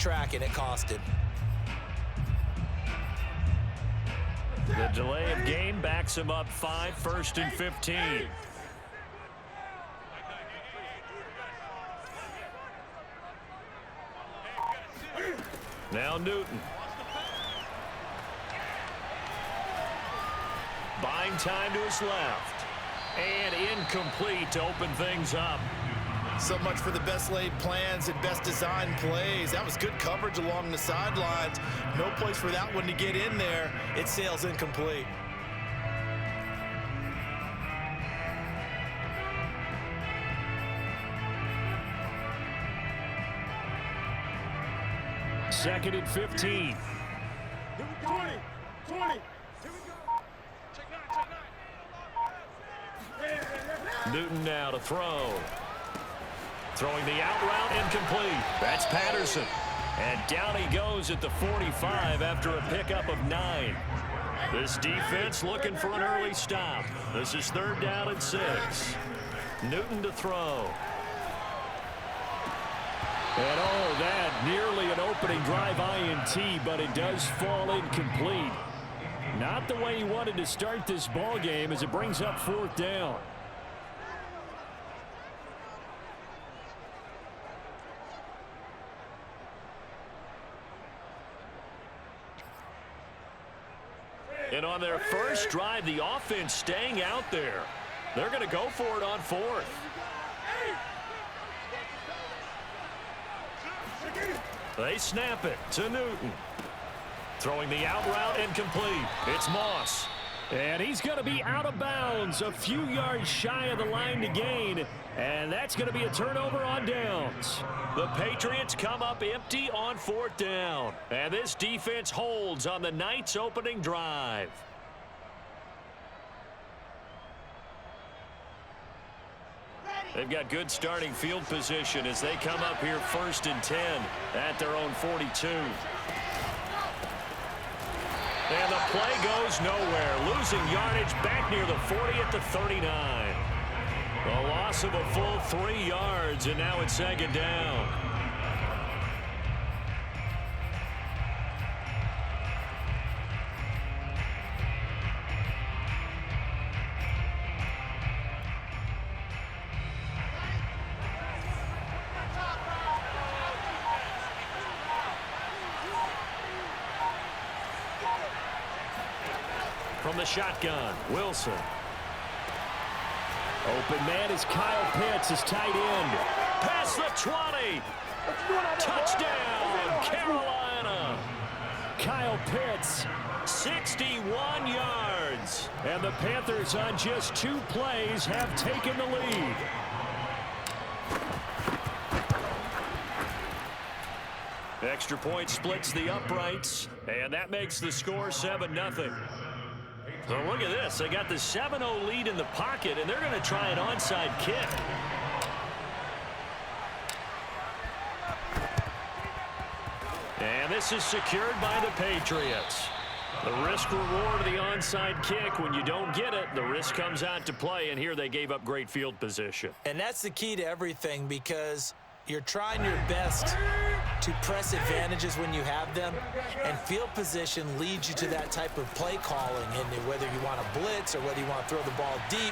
track, and it cost him. The delay of game backs him up 5, 1st and 15. Now Newton. Buying time to his left. And incomplete to open things up. So much for the best laid plans and best designed plays. That was good coverage along the sidelines. No place for that one to get in there. It sails incomplete. Second and 15. 20. Newton now to throw. Throwing the out route, incomplete. That's Patterson. And down he goes at the 45 after a pickup of 9. This defense looking for an early stop. This is 3rd down and 6. Newton to throw. And that nearly an opening drive INT, but it does fall incomplete. Not the way he wanted to start this ball game as it brings up 4th down. And on their first drive, the offense staying out there. They're going to go for it on 4th. They snap it to Newton. Throwing the out route incomplete. It's Moss. And he's going to be out of bounds, a few yards shy of the line to gain. And that's going to be a turnover on downs. The Patriots come up empty on 4th down. And this defense holds on the night's opening drive. They've got good starting field position as they come up here 1st and 10 at their own 42. And the play goes nowhere. Losing yardage back near the 40 at the 39. A loss of a full 3 yards, and now it's 2nd down. From the shotgun, Wilson. Open man is Kyle Pitts, his tight end. Past the 20. Touchdown, Carolina. Kyle Pitts, 61 yards. And the Panthers on just 2 plays have taken the lead. Extra point splits the uprights, and that makes the score 7-0. So look at this. They got the 7-0 lead in the pocket, and they're going to try an onside kick. And this is secured by the Patriots. The risk-reward of the onside kick. When you don't get it, the risk comes out to play, and here they gave up great field position. And that's the key to everything, because you're trying your best to press advantages when you have them, and field position leads you to that type of play calling, and whether you want to blitz or whether you want to throw the ball deep,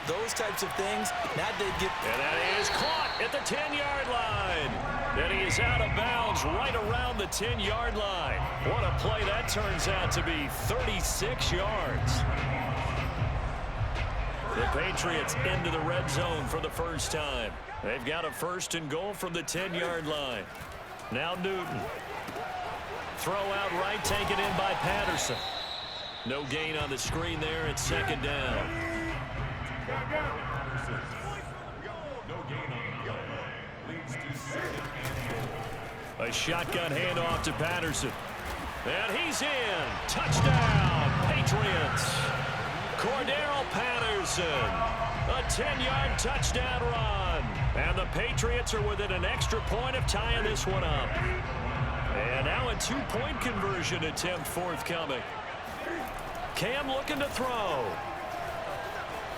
those types of things. Now they get. And that is caught at the 10-yard line. And he is out of bounds right around the 10-yard line. What a play that turns out to be, 36 yards. The Patriots into the red zone for the first time. They've got a 1st and goal from the 10-yard line. Now Newton. Throw out right, taken in by Patterson. No gain on the screen there. It's 2nd down. A shotgun handoff to Patterson. And he's in. Touchdown, Patriots. Cordero Patterson. A 10-yard touchdown run. And the Patriots are within an extra point of tying this one up. And now a 2-point conversion attempt forthcoming. Cam looking to throw.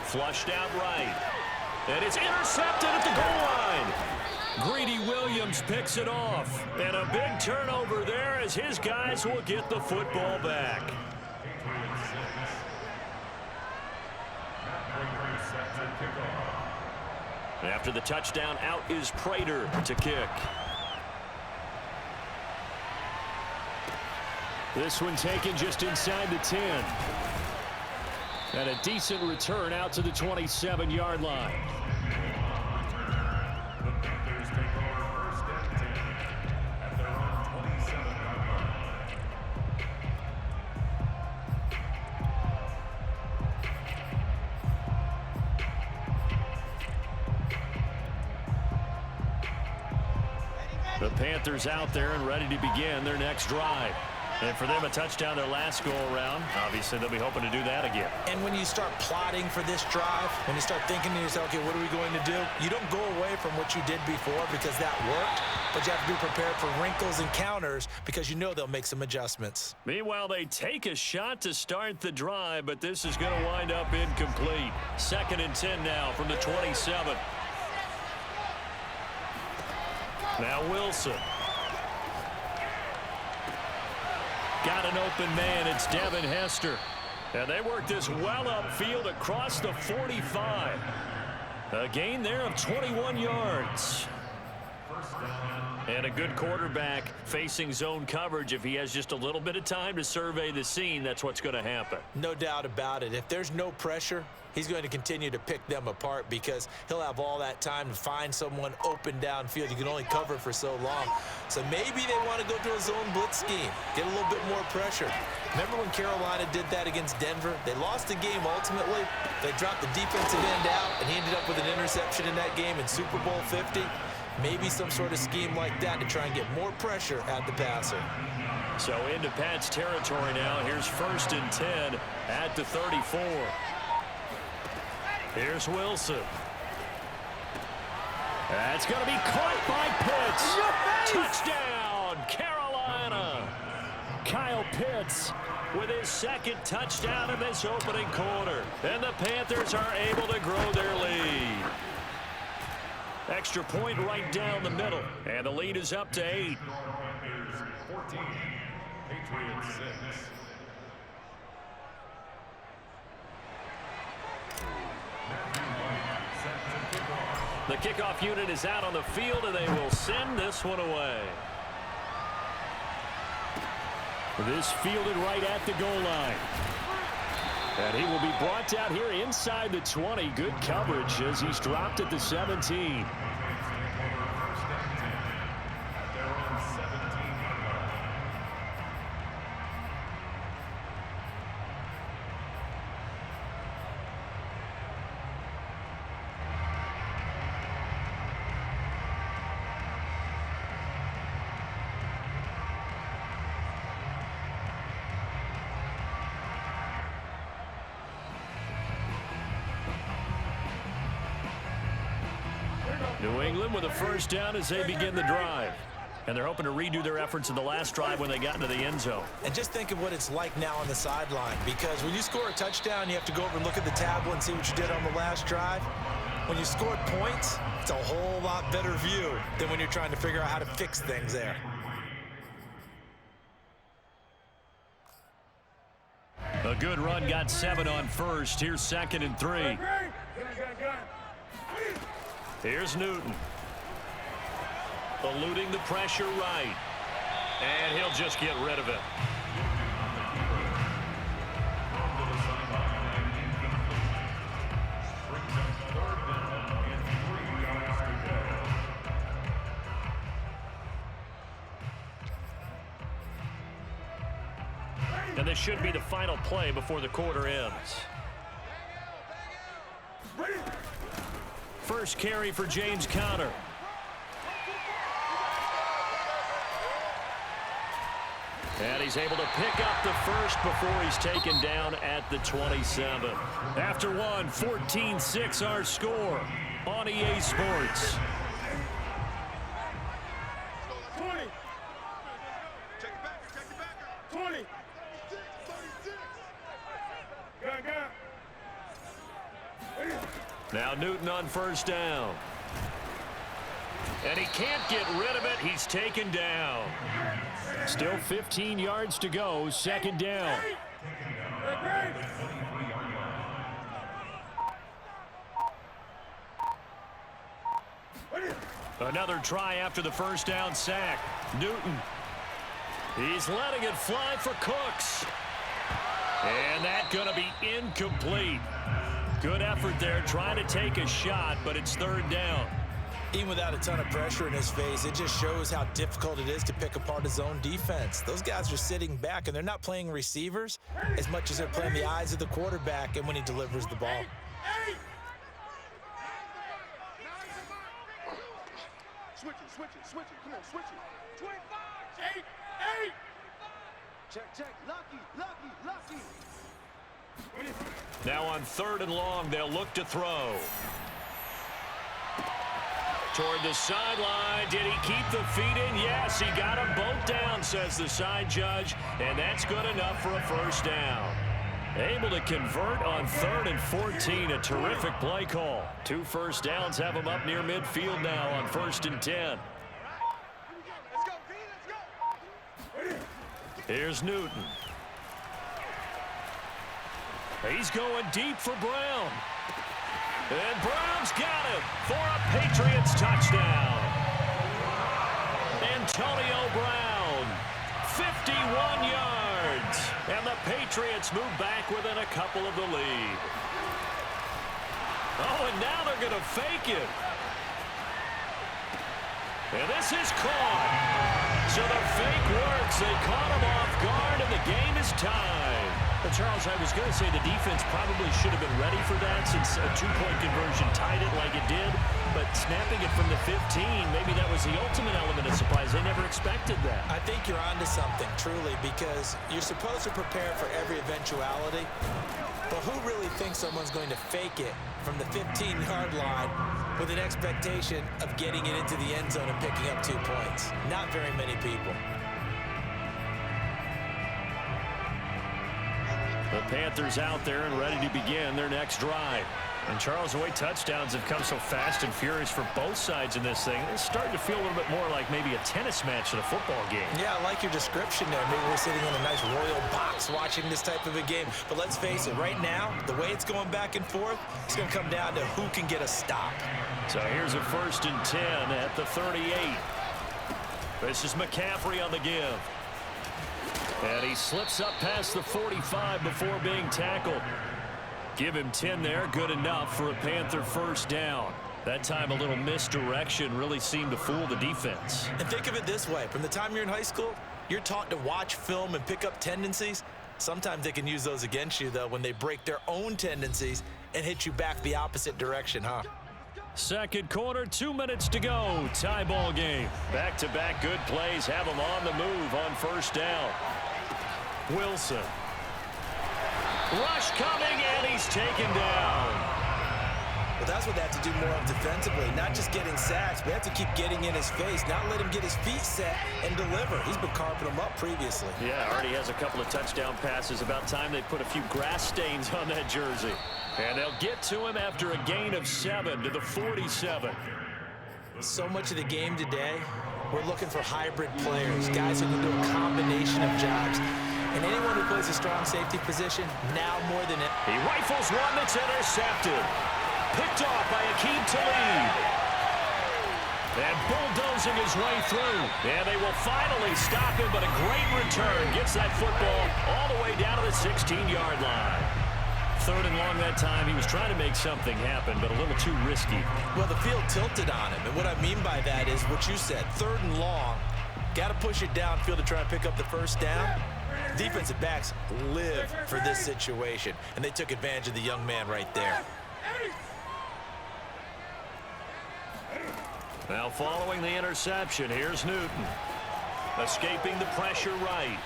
Flushed out right. And it's intercepted at the goal line. Greedy Williams picks it off. And a big turnover there as his guys will get the football back. After the touchdown, out is Prater to kick. This one taken just inside the 10. And a decent return out to the 27-yard line. The Panthers out there and ready to begin their next drive. And for them, a touchdown their last go-around. Obviously, they'll be hoping to do that again. And when you start plotting for this drive, when you start thinking to yourself, okay, what are we going to do? You don't go away from what you did before because that worked, but you have to be prepared for wrinkles and counters because you know they'll make some adjustments. Meanwhile, they take a shot to start the drive, but this is going to wind up incomplete. 2nd and 10 now from the 27. Now Wilson. Got an open man. It's Devin Hester. And they work this well upfield across the 45. A gain there of 21 yards. And a good quarterback facing zone coverage. If he has just a little bit of time to survey the scene, that's what's going to happen. No doubt about it. If there's no pressure, he's going to continue to pick them apart because he'll have all that time to find someone open downfield. You can only cover for so long. So maybe they want to go to a zone blitz scheme, get a little bit more pressure. Remember when Carolina did that against Denver? They lost the game ultimately. They dropped the defensive end out, and he ended up with an interception in that game in Super Bowl 50. Maybe some sort of scheme like that to try and get more pressure at the passer. So into Pat's territory now. Here's 1st and 10 at the 34. Here's Wilson. That's going to be caught by Pitts. Touchdown, Carolina. Kyle Pitts with his 2nd touchdown in this opening quarter. And the Panthers are able to grow their lead. Extra point right down the middle. And the lead is up to 8. 14, Patriots 6. The kickoff unit is out on the field, and they will send this one away. This fielded right at the goal line. And he will be brought down here inside the 20. Good coverage as he's dropped at the 17. New England with a first down as they begin the drive. And they're hoping to redo their efforts in the last drive when they got into the end zone. And just think of what it's like now on the sideline, because when you score a touchdown, you have to go over and look at the tablet and see what you did on the last drive. When you scored points, it's a whole lot better view than when you're trying to figure out how to fix things there. A good run, got 7 on first. Here's 2nd and 3. Here's Newton. Eluding the pressure right. And he'll just get rid of it. And this should be the final play before the quarter ends. First carry for James Conner. And he's able to pick up the first before he's taken down at the 27. After one, 14-6 our score on EA Sports. 20. Check it back. 20. 36. Gun. Now Newton on first down. And he can't get rid of it. He's taken down. Still 15 yards to go. Second down. Another try after the first down sack. Newton. He's letting it fly for Cooks. And that's going to be incomplete. Good effort there trying to take a shot, but it's third down. Even without a ton of pressure in his face, it just shows how difficult it is to pick apart his own defense. Those guys are sitting back, and they're not playing receivers as much as they're playing the eyes of the quarterback and when he delivers the ball. Switch it. Come on, switch it. 25, 8. Check. Lucky. Now on third and long, they'll look to throw. Toward the sideline. Did he keep the feet in? Yes, he got them both down, says the side judge. And that's good enough for a first down. Able to convert on 3rd and 14. A terrific play call. 2 first downs have him up near midfield now on 1st and 10. Here's Newton. He's going deep for Brown. And Brown's got it for a Patriots touchdown. Antonio Brown, 51 yards. And the Patriots move back within a couple of the lead. Oh, and now they're going to fake it. And this is caught. So the fake works. They caught him off guard, and the game is tied. But Charles, I was going to say the defense probably should have been ready for that since a 2-point conversion tied it like it did. But snapping it from the 15, maybe that was the ultimate element of surprise. They never expected that. I think you're onto something, truly, because you're supposed to prepare for every eventuality. But who really thinks someone's going to fake it from the 15-yard line with an expectation of getting it into the end zone and picking up 2 points? Not very many people. The Panthers out there and ready to begin their next drive. And Charles, the way touchdowns have come so fast and furious for both sides in this thing, it's starting to feel a little bit more like maybe a tennis match than a football game. Yeah, I like your description there. Maybe we're sitting in a nice royal box watching this type of a game. But let's face it, right now, the way it's going back and forth, it's going to come down to who can get a stop. So here's a 1st and 10 at the 38. This is McCaffrey on the give. And he slips up past the 45 before being tackled. Give him 10 there, good enough for a Panther first down. That time a little misdirection really seemed to fool the defense. And think of it this way. From the time you're in high school, you're taught to watch film and pick up tendencies. Sometimes they can use those against you, though, when they break their own tendencies and hit you back the opposite direction, huh? Second quarter, 2 minutes to go. Tie ball game. Back-to-back good plays have them on the move on first down. Wilson. Rush coming, and he's taken down. Well, that's what they have to do more of defensively, not just getting sacks, but have to keep getting in his face, not let him get his feet set and deliver. He's been carping them up previously. Yeah, already has a couple of touchdown passes. About time they put a few grass stains on that jersey. And they'll get to him after a gain of 7 to the 47. So much of the game today, we're looking for hybrid players, guys who can do a combination of jobs. And anyone who plays a strong safety position, now more than ever. He rifles one that's intercepted. Picked off by Aqib Talib. And bulldozing his way through. And they will finally stop him, but a great return. Gets that football all the way down to the 16-yard line. 3rd and long that time. He was trying to make something happen, but a little too risky. Well, the field tilted on him. And what I mean by that is what you said. 3rd and long. Got to push it downfield to try and pick up the first down. Defensive backs live for this situation, and they took advantage of the young man right there. Now following the interception, here's Newton. Escaping the pressure right.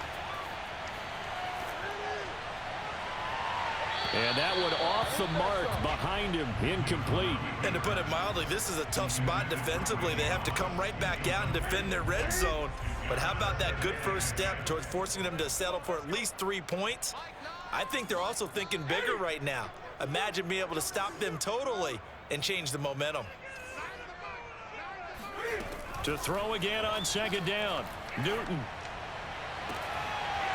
And that one off the mark behind him, incomplete. And to put it mildly, this is a tough spot defensively. They have to come right back out and defend their red zone. But how about that good first step towards forcing them to settle for at least 3 points? I think they're also thinking bigger right now. Imagine being able to stop them totally and change the momentum. To throw again on second down. Newton.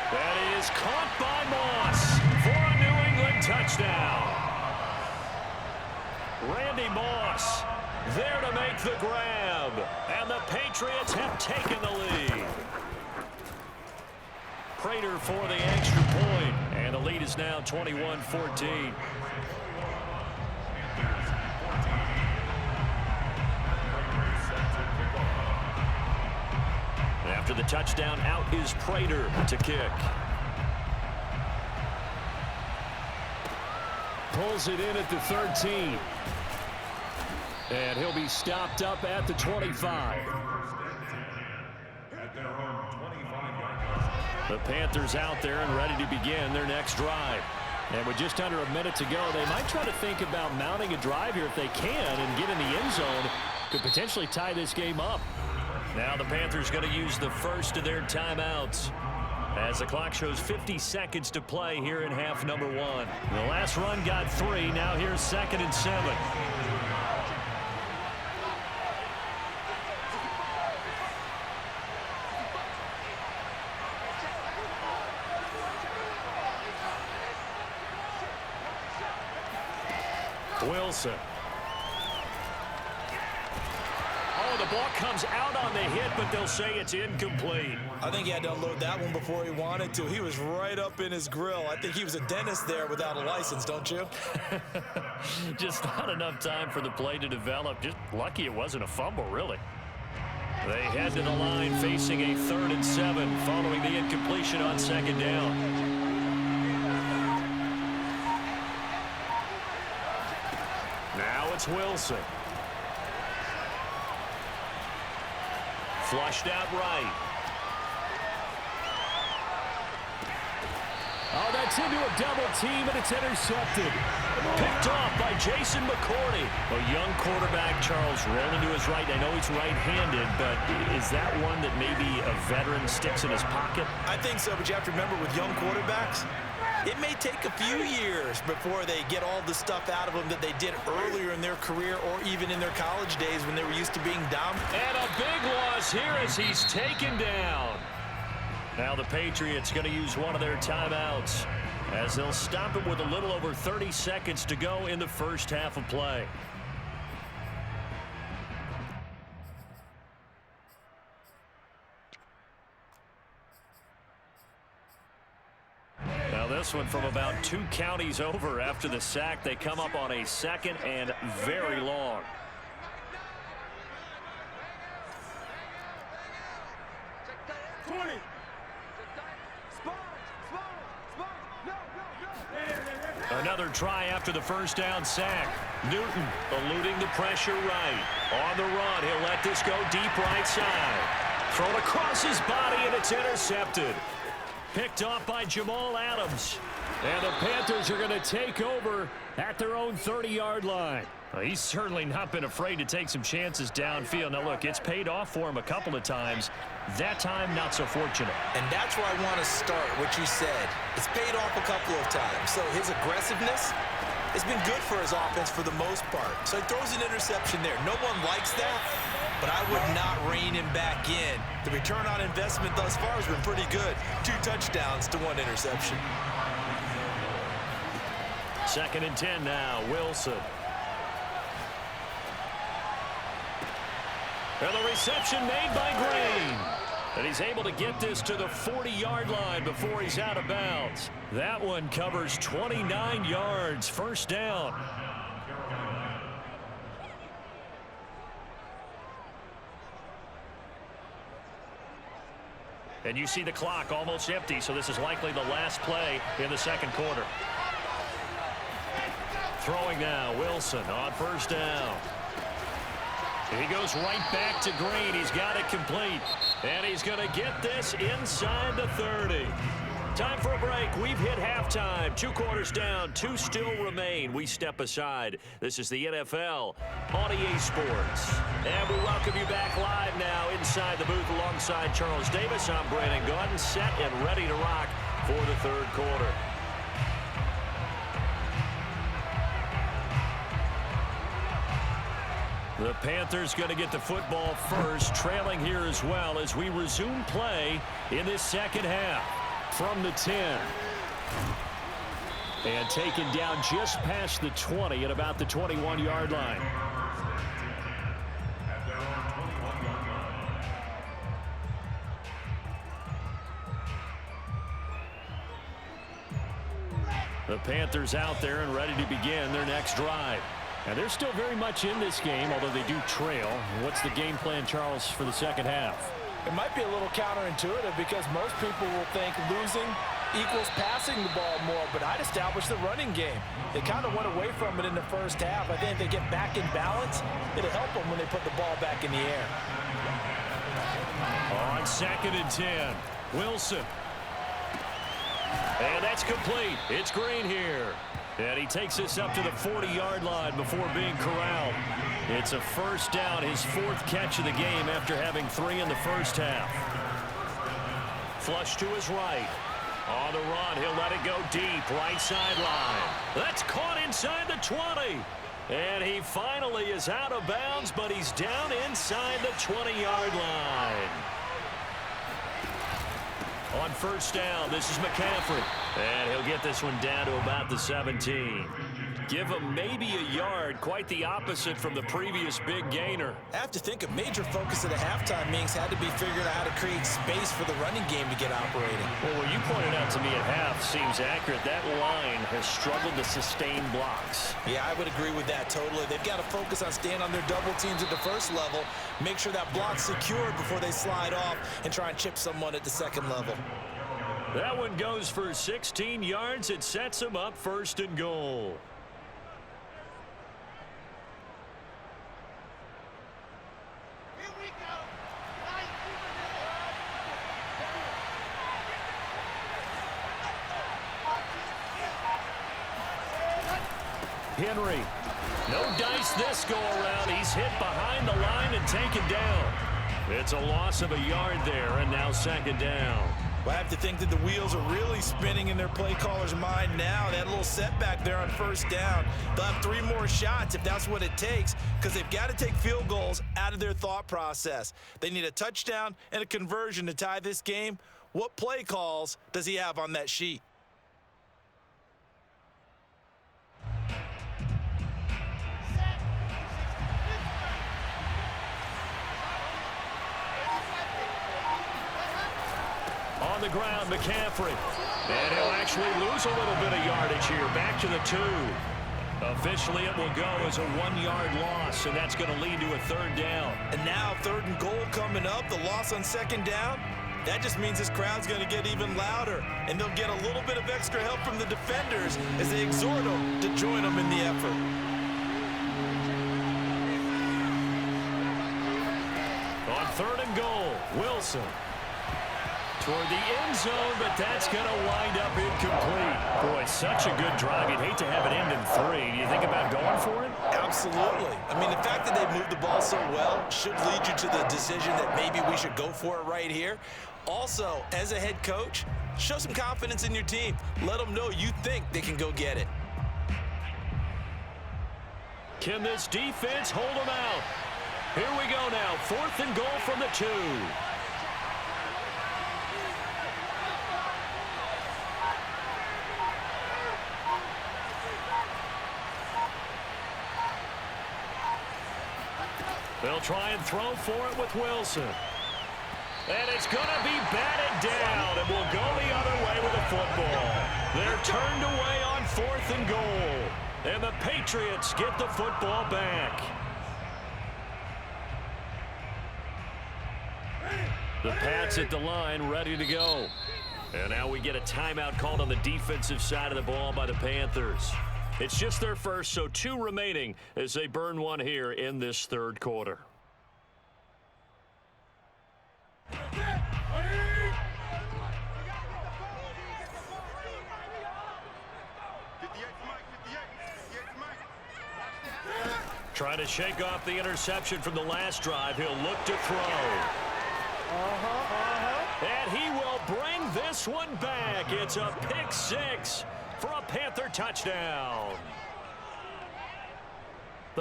That is caught by Moss for a New England touchdown. Randy Moss there to make the grab. And the Patriots have taken the lead. Prater for the extra point. And the lead is now 21-14. After the touchdown, out is Prater to kick. Pulls it in at the 13. And he'll be stopped up at the 25. The Panthers out there and ready to begin their next drive. And with just under a minute to go, they might try to think about mounting a drive here if they can and get in the end zone. Could potentially tie this game up. Now the Panthers going to use the first of their timeouts as the clock shows 50 seconds to play here in half number 1. The last run got 3. Now here's 2nd and 7. Wilson. The ball comes out on the hit, but they'll say it's incomplete. I think he had to unload that one before he wanted to. He was right up in his grill. I think he was a dentist there without a license, don't you? Just not enough time for the play to develop. Just lucky it wasn't a fumble, really. They head to the line facing a 3rd and 7 following the incompletion on 2nd down. Now it's Wilson. Flushed out right. Oh, that's into a double team, and it's intercepted. Picked off by Jason McCourty. A young quarterback, Charles, rolling to his right. I know he's right-handed, but is that one that maybe a veteran sticks in his pocket? I think so, but you have to remember with young quarterbacks, it may take a few years before they get all the stuff out of them that they did earlier in their career or even in their college days when they were used to being dominant. And a big loss here as he's taken down. Now the Patriots going to use one of their timeouts as they'll stop it with a little over 30 seconds to go in the first half of play. This one from about 2 counties over after the sack. They come up on a 2nd and very long. Another try after the first down sack. Newton eluding the pressure right. On the run, he'll let this go deep right side. Thrown across his body, and it's intercepted. Picked off by Jamal Adams. And the Panthers are going to take over at their own 30-yard line. Well, he's certainly not been afraid to take some chances downfield. Now, look, it's paid off for him a couple of times. That time, not so fortunate. And that's where I want to start, what you said. It's paid off a couple of times. So his aggressiveness has been good for his offense for the most part. So he throws an interception there. No one likes that, but I would not rein him back in. The return on investment thus far has been pretty good. 2 touchdowns to 1 interception. 2nd and 10 now, Wilson. And the reception made by Green. And he's able to get this to the 40-yard line before he's out of bounds. That one covers 29 yards, first down. And you see the clock almost empty, so this is likely the last play in the 2nd quarter. Throwing now, Wilson on first down. He goes right back to Green. He's got it complete. And he's going to get this inside the 30. Time for a break. We've hit halftime. 2 quarters down. 2 still remain. We step aside. This is the NFL on EA Sports. And we welcome you back live now inside the booth alongside Charles Davis. I'm Brandon Gaudin, set and ready to rock for the 3rd quarter. The Panthers going to get the football first, trailing here as well as we resume play in this second half from the 10. And taken down just past the 20 at about the 21-yard line. The Panthers out there and ready to begin their next drive. And they're still very much in this game, although they do trail. What's the game plan, Charles, for the second half? It might be a little counterintuitive because most people will think losing equals passing the ball more, but I'd establish the running game. They kind of went away from it in the first half. I think if they get back in balance, it'll help them when they put the ball back in the air. On 2nd and 10, Wilson. And that's complete. It's Green here. And he takes us up to the 40-yard line before being corralled. It's a first down, his 4th catch of the game after having 3 in the first half. Flush to his right. On the run, he'll let it go deep, right sideline. That's caught inside the 20. And he finally is out of bounds, but he's down inside the 20-yard line. On first down, this is McCaffrey. And he'll get this one down to about the 17. Give him maybe a yard, quite the opposite from the previous big gainer. I have to think a major focus of the halftime meetings had to be figuring out how to create space for the running game to get operating. Well, what you pointed out to me at half seems accurate. That line has struggled to sustain blocks. Yeah, I would agree with that totally. They've got to focus on staying on their double teams at the first level, make sure that block's secured before they slide off and try and chip someone at the second level. That one goes for 16 yards. It sets him up 1st and goal. Henry, no dice this go around. He's hit behind the line and taken down. It's a loss of a yard there, and now 2nd down. Well, I have to think that the wheels are really spinning in their play caller's mind now. That little setback there on first down. They'll have 3 more shots if that's what it takes, because they've got to take field goals out of their thought process. They need a touchdown and a conversion to tie this game. What play calls does he have on that sheet? On the ground, McCaffrey. And he'll actually lose a little bit of yardage here. Back to the 2. Officially, it will go as a 1-yard loss, and that's going to lead to a 3rd down. And now 3rd and goal coming up. The loss on 2nd down. That just means this crowd's going to get even louder, and they'll get a little bit of extra help from the defenders as they exhort them to join them in the effort. On 3rd and goal, Wilson. Toward the end zone, but that's going to wind up incomplete. Boy, such a good drive. You'd hate to have it end in 3. Do you think about going for it? Absolutely. I mean, the fact that they moved the ball so well should lead you to the decision that maybe we should go for it right here. Also, as a head coach, show some confidence in your team. Let them know you think they can go get it. Can this defense hold them out? Here we go now. 4th and goal from the 2. They'll try and throw for it with Wilson. And it's going to be batted down, and will go the other way with the football. They're turned away on 4th and goal. And the Patriots get the football back. The Pats at the line, ready to go. And now we get a timeout called on the defensive side of the ball by the Panthers. It's just their first, so 2 remaining as they burn one here in this 3rd quarter. Trying to shake off the interception from the last drive. He'll look to throw. And he will bring this one back. It's a pick 6 for a Panther touchdown.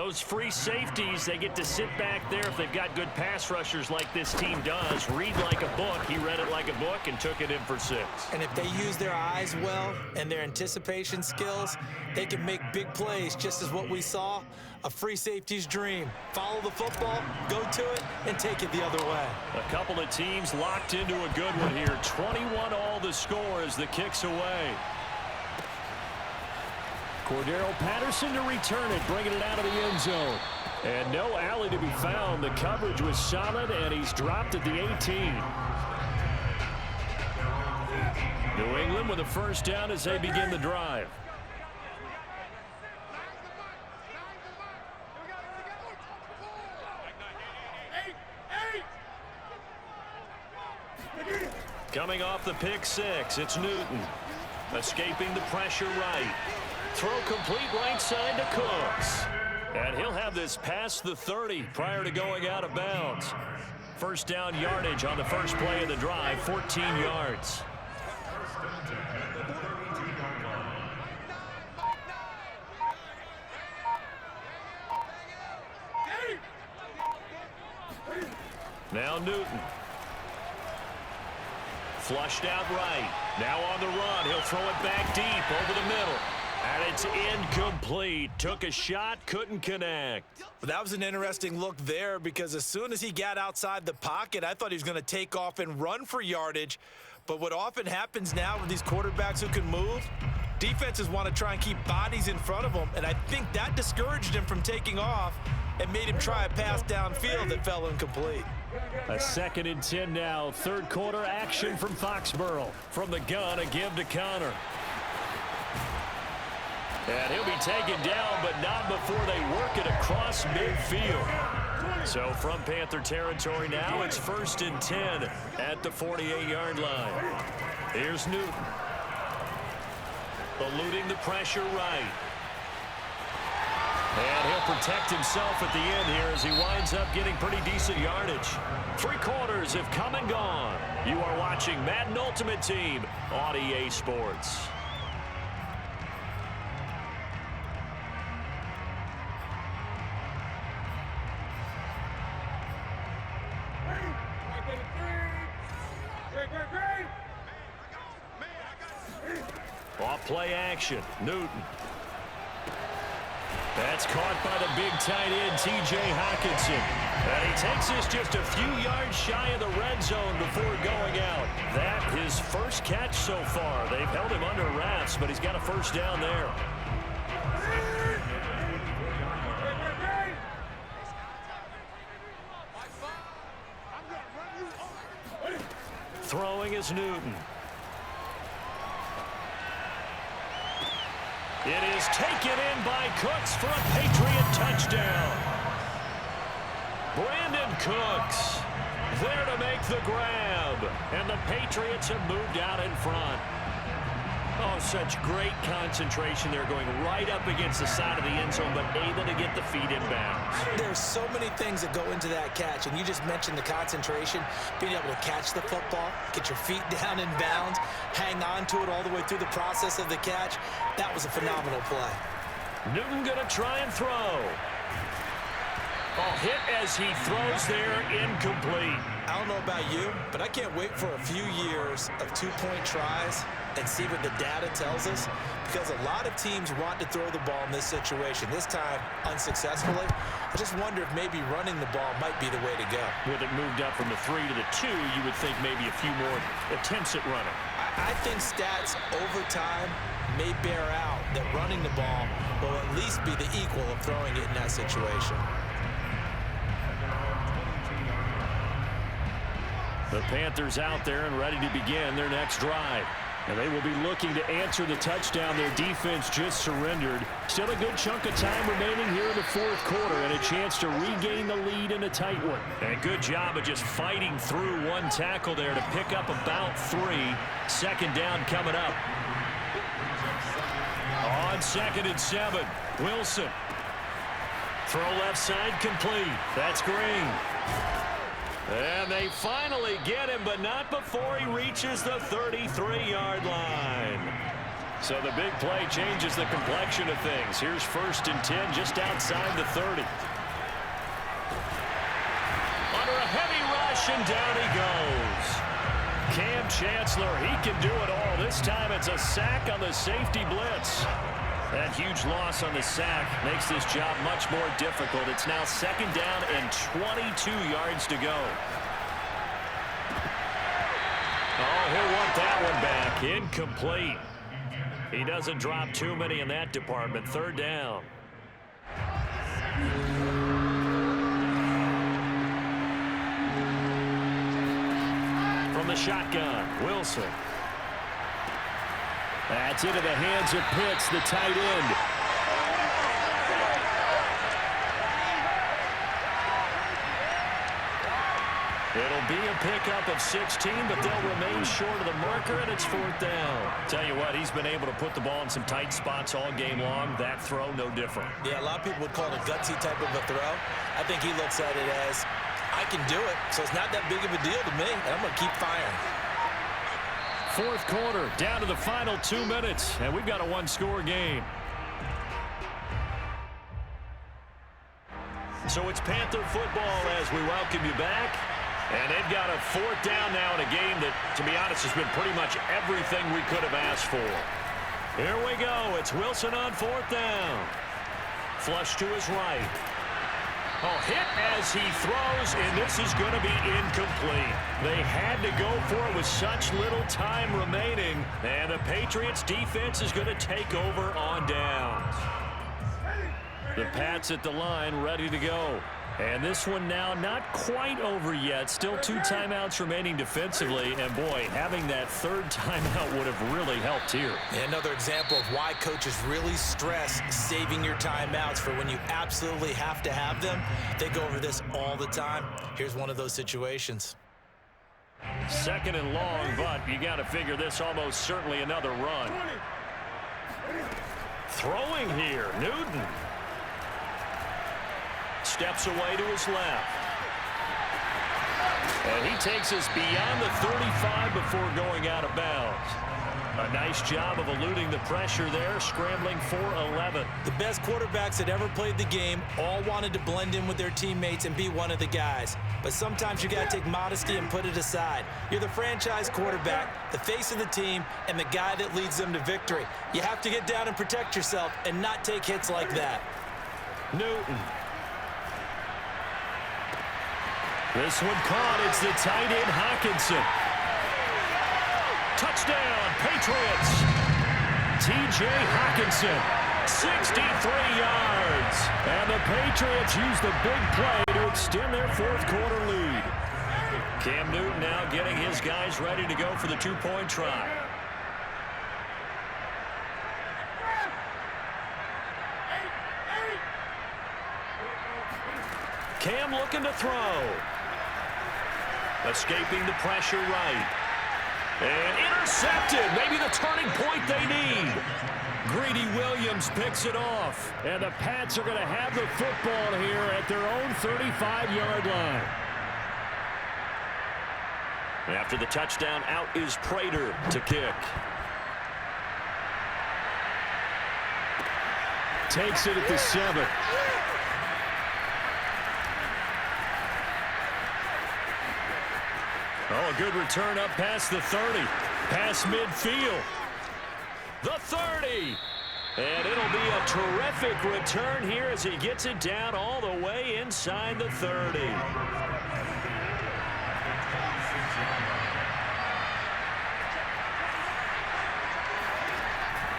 Those free safeties, they get to sit back there if they've got good pass rushers like this team does. Read like a book. He read it like a book and took it in for 6. And if they use their eyes well and their anticipation skills, they can make big plays, just as what we saw, a free safety's dream. Follow the football, go to it, and take it the other way. A couple of teams locked into a good one here. 21 all the score as the kick's away. Cordero Patterson to return it, bringing it out of the end zone. And no alley to be found. The coverage was solid, and he's dropped at the 18. New England with a first down as they begin the drive. Coming off the pick 6, it's Newton. Escaping the pressure right. Throw complete right side to Cooks. And he'll have this past the 30 prior to going out of bounds. First down yardage on the first play of the drive, 14 yards. Now Newton. Flushed out right. Now on the run. He'll throw it back deep over the middle. And it's incomplete. Took a shot, couldn't connect. That was an interesting look there because as soon as he got outside the pocket, I thought he was going to take off and run for yardage. But what often happens now with these quarterbacks who can move, defenses want to try and keep bodies in front of them. And I think that discouraged him from taking off and made him try a pass downfield that fell incomplete. A 2nd and 10 now. Third quarter action from Foxborough. From the gun, a give to Connor. And he'll be taken down, but not before they work it across midfield. So from Panther territory now, it's 1st and 10 at the 48-yard line. Here's Newton. Eluding the pressure right. And he'll protect himself at the end here as he winds up getting pretty decent yardage. 3 quarters have come and gone. You are watching Madden Ultimate Team on EA Sports. Off play action, Newton. That's caught by the big tight end, T.J. Hockenson. And he takes this just a few yards shy of the red zone before going out. That his first catch so far. They've held him under wraps, but he's got a first down there. Throwing is Newton. It is taken in by Cooks for a Patriot touchdown. Brandon Cooks there to make the grab. And the Patriots have moved out in front. Oh, such great concentration there, going right up against the side of the end zone, but able to get the feet in bounds. There's so many things that go into that catch, and you just mentioned the concentration, being able to catch the football, get your feet down in bounds, hang on to it all the way through the process of the catch. That was a phenomenal play. Newton going to try and throw. A hit as he throws there, incomplete. I don't know about you, but I can't wait for a few years of two-point tries and see what the data tells us, because a lot of teams want to throw the ball in this situation. This time, unsuccessfully. I just wonder if maybe running the ball might be the way to go. With it moved up from the 3 to the 2, you would think maybe a few more attempts at running. I think stats over time may bear out that running the ball will at least be the equal of throwing it in that situation. The Panthers out there and ready to begin their next drive. And they will be looking to answer the touchdown their defense just surrendered. Still a good chunk of time remaining here in the 4th quarter and a chance to regain the lead in a tight one. And a good job of just fighting through one tackle there to pick up about 3. 2nd down coming up. On 2nd and 7, Wilson. Throw left side complete. That's Green. And they finally get him, but not before he reaches the 33-yard line. So the big play changes the complexion of things. Here's 1st and 10 just outside the 30. Under a heavy rush, and down he goes. Cam Chancellor, he can do it all. This time it's a sack on the safety blitz. That huge loss on the sack makes this job much more difficult. It's now 2nd down and 22 yards to go. Oh, he'll want that one back. Incomplete. He doesn't drop too many in that department. 3rd down. From the shotgun, Wilson. That's into the hands of Pitts, the tight end. It'll be a pickup of 16, but they'll remain short of the marker, and it's 4th down. Tell you what, he's been able to put the ball in some tight spots all game long. That throw, no different. Yeah, a lot of people would call it a gutsy type of a throw. I think he looks at it as, I can do it, so it's not that big of a deal to me, and I'm going to keep firing. 4th quarter, down to the final 2 minutes, and we've got a one-score game. So it's Panther football as we welcome you back. And they've got a 4th down now in a game that, to be honest, has been pretty much everything we could have asked for. Here we go. It's Wilson on 4th down. Flush to his right. Oh, hit as he throws, and this is going to be incomplete. They had to go for it with such little time remaining, and the Patriots defense is going to take over on downs. The Pats at the line, ready to go. And this one now not quite over yet. Still 2 timeouts remaining defensively. And, boy, having that 3rd timeout would have really helped here. Yeah, another example of why coaches really stress saving your timeouts for when you absolutely have to have them. They go over this all the time. Here's one of those situations. 2nd and long, but you got to figure this almost certainly another run. Throwing here, Newton. Steps away to his left. And he takes us beyond the 35 before going out of bounds. A nice job of eluding the pressure there, scrambling for 11. The best quarterbacks that ever played the game all wanted to blend in with their teammates and be one of the guys. But sometimes you got to take modesty and put it aside. You're the franchise quarterback, the face of the team, and the guy that leads them to victory. You have to get down and protect yourself and not take hits like that. Newton. This one caught. It's the tight end, Hockenson. Touchdown, Patriots. T.J. Hockenson, 63 yards. And the Patriots use the big play to extend their 4th quarter lead. Cam Newton now getting his guys ready to go for the 2-point try. Cam looking to throw. Escaping the pressure right. And intercepted. Maybe the turning point they need. Greedy Williams picks it off. And the Pats are going to have the football here at their own 35-yard line. After the touchdown, out is Prater to kick. Takes it at the 7. Oh, a good return up past the 30. Past midfield. The 30. And it'll be a terrific return here as he gets it down all the way inside the 30.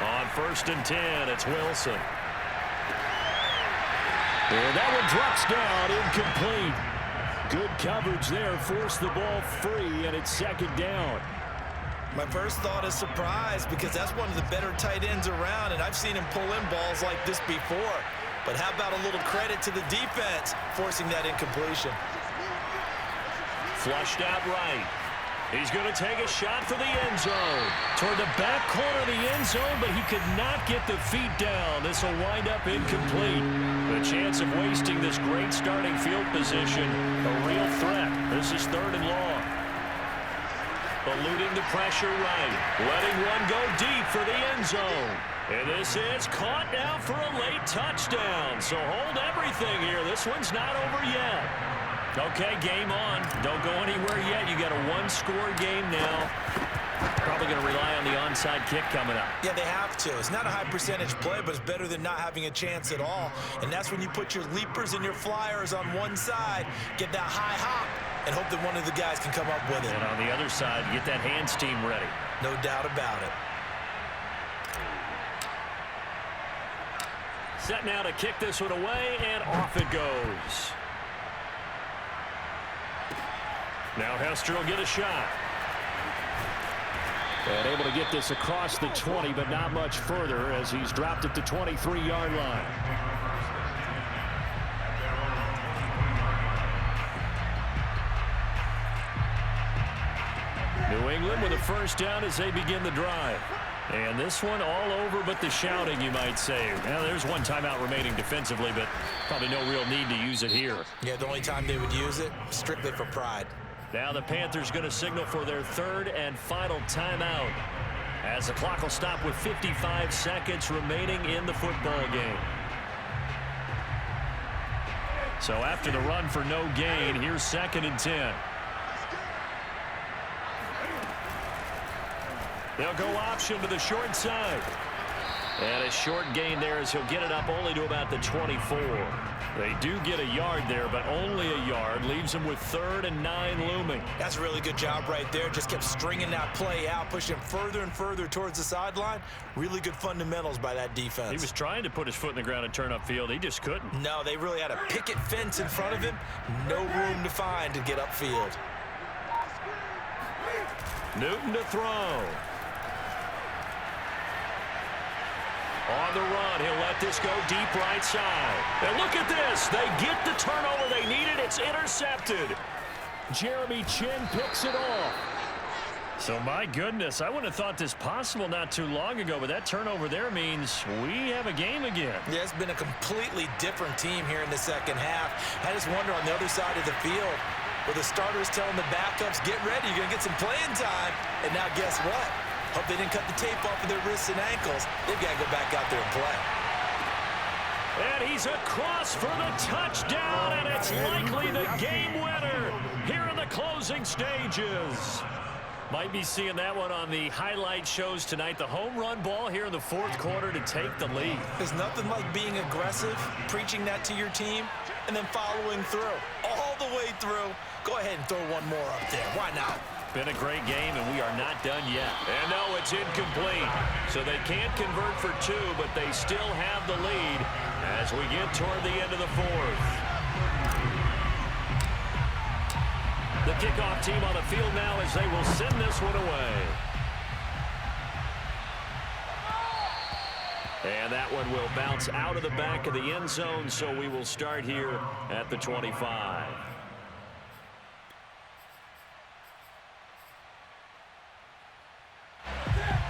On 1st and 10, it's Wilson. And that one drops down, incomplete. Good coverage there, forced the ball free, and it's 2nd down. My first thought is surprise because that's one of the better tight ends around, and I've seen him pull in balls like this before. But how about a little credit to the defense forcing that incompletion? Flushed out right. He's going to take a shot for the end zone. Toward the back corner of the end zone, but he could not get the feet down. This will wind up incomplete. The chance of wasting this great starting field position, a real threat. This is 3rd and long. eluding the pressure right. Letting one go deep for the end zone. And this is caught now for a late touchdown. So hold everything here. This one's not over yet. Okay, game on. Don't go anywhere yet. You got a one-score game now. Probably going to rely on the onside kick coming up. Yeah, they have to. It's not a high percentage play, but it's better than not having a chance at all. And that's when you put your leapers and your flyers on one side, get that high hop, and hope that one of the guys can come up with it. And on the other side, get that hands team ready. No doubt about it. Set now to kick this one away, and off it goes. Now Hester will get a shot. And able to get this across the 20, but not much further as he's dropped at the 23-yard line. New England with a first down as they begin the drive. And this one all over but the shouting, you might say. Well, there's one timeout remaining defensively, but probably no real need to use it here. Yeah, the only time they would use it, strictly for pride. Now the Panthers going to signal for their third and final timeout as the clock will stop with 55 seconds remaining in the football game. So after the run for no gain, here's 2nd and 10. They'll go option to the short side. And a short gain there as he'll get it up only to about the 24. They do get a yard there, but only a yard. Leaves them with 3rd and 9 looming. That's a really good job right there. Just kept stringing that play out, pushing further and further towards the sideline. Really good fundamentals by that defense. He was trying to put his foot in the ground and turn upfield. He just couldn't. No, they really had a picket fence in front of him. No room to find to get upfield. Newton to throw. On the run, he'll let this go deep right side. And look at this. They get the turnover they needed. It's intercepted. Jeremy Chinn picks it off. So, my goodness, I wouldn't have thought this possible not too long ago, but that turnover there means we have a game again. Yeah, it's been a completely different team here in the second half. I just wonder on the other side of the field, where the starters telling the backups, get ready, you're going to get some playing time. And now guess what? Hope they didn't cut the tape off of their wrists and ankles. They've got to go back out there and play. And he's across for the touchdown, and it's likely the game winner here in the closing stages. Might be seeing that one on the highlight shows tonight. The home run ball here in the 4th quarter to take the lead. There's nothing like being aggressive, preaching that to your team, and then following through. All the way through. Go ahead and throw one more up there. Why not? Been a great game, and we are not done yet. And no, it's incomplete. So they can't convert for 2, but they still have the lead as we get toward the end of the 4th. The kickoff team on the field now as they will send this one away. And that one will bounce out of the back of the end zone, so we will start here at the 25.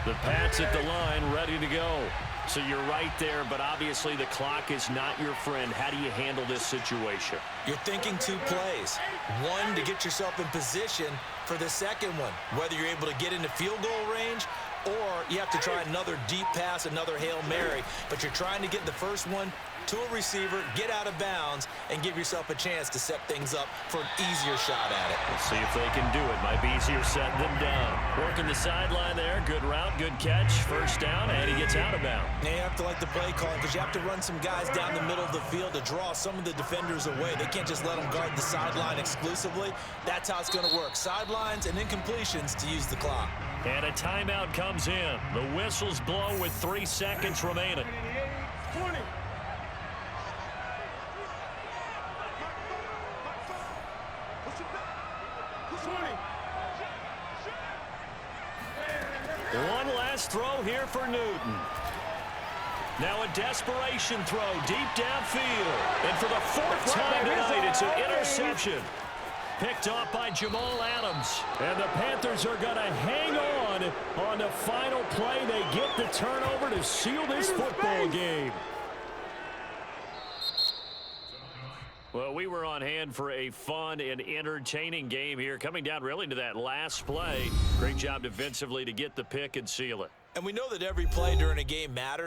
The Pats at the line, ready to go. So you're right there, but obviously the clock is not your friend. How do you handle this situation? You're thinking 2 plays. One, to get yourself in position for the second one, whether you're able to get into field goal range or you have to try another deep pass, another Hail Mary. But you're trying to get the first one to a receiver, get out of bounds, and give yourself a chance to set things up for an easier shot at it. Let's see if they can do it. Might be easier said than done. Working the sideline there. Good route, good catch. First down, and he gets out of bounds. Now you have to like the play calling because you have to run some guys down the middle of the field to draw some of the defenders away. They can't just let them guard the sideline exclusively. That's how it's going to work. Sidelines and incompletions to use the clock. And a timeout comes in. The whistle's blown with 3 seconds remaining. 20. One last throw here for Newton. Now a desperation throw deep downfield. And for the 4th time tonight, it's an interception. Picked off by Jamal Adams. And the Panthers are going to hang on the final play. They get the turnover to seal this football game. Well, we were on hand for a fun and entertaining game here, coming down really to that last play. Great job defensively to get the pick and seal it. And we know that every play during a game matters.